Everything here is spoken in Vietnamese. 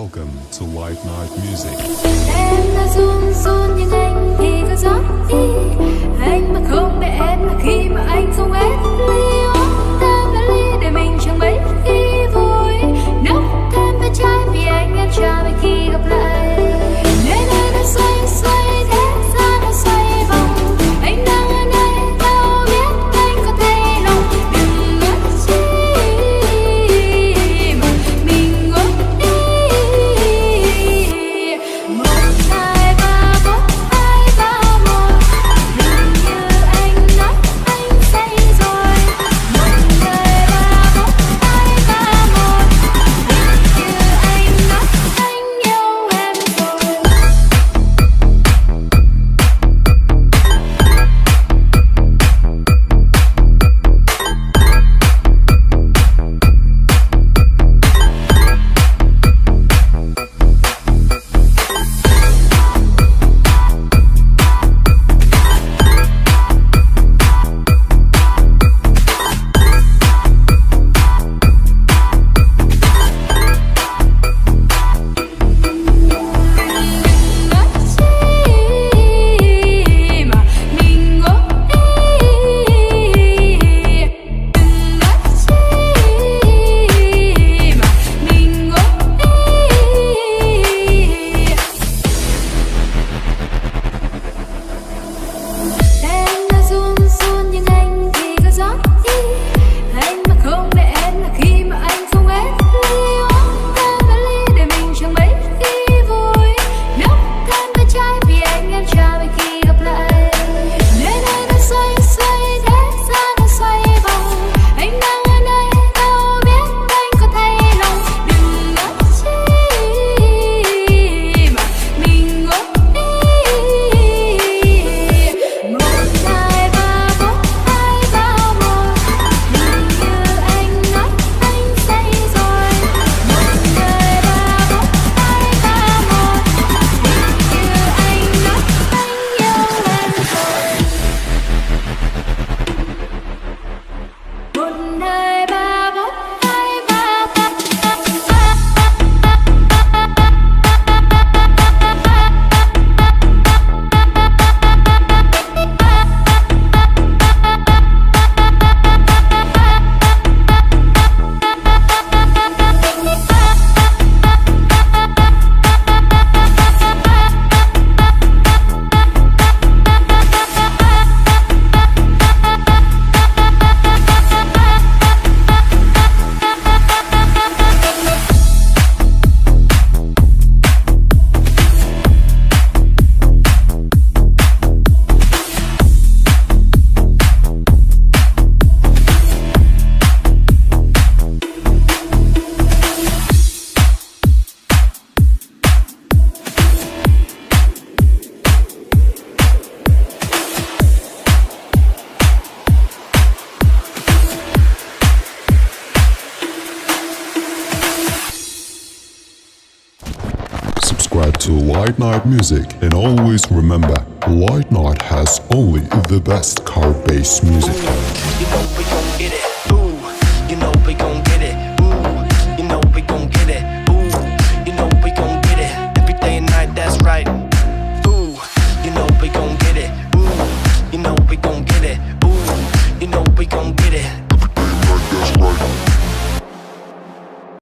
Welcome to White Night Music. Em đã run run nhưng anh thì có gió đi. Anh mà không để em là khi mà anh không hết ly uống thêm vài ly để mình chẳng mấy khi vui. Nấu thêm vài chai vì anh em chờ mấy khi gặp lại. Nơi nơi nó xoay xoay thế gian nó xoay vòng. Anh đang ở đây đâu biết anh có thấy lòng. Đừng mất chi mà mình ngốc đi. Một hai ba bốn hai ba một. Hình như anh nói anh say rồi. Một hai ba bốn hai ba một. Hình như anh nói anh yêu em rồi. Em đã run run nhưng anh thì có gió đi. Anh mà không để em là khi mà anh không hết ly uống thêm vài ly để mình chẳng mấy khi vui. Nấu thêm vài chai vì anh em chờ mấy khi gặp lại. Nơi nơi nó xoay xoay thế gian nó xoay vòng. Anh đang ở đây đâu biết anh có thấy lòng. Đừng mất chi mà mình ngốc đi. Một hai ba bốn hai ba một. Hình như anh nói anh say rồi. Một hai ba bốn hai ba một. Hình như anh nói anh yêu em rồi. Một hai ba bốn hai ba ba. Subscribe to White Night Music and always remember, White Night has only the best car-based music.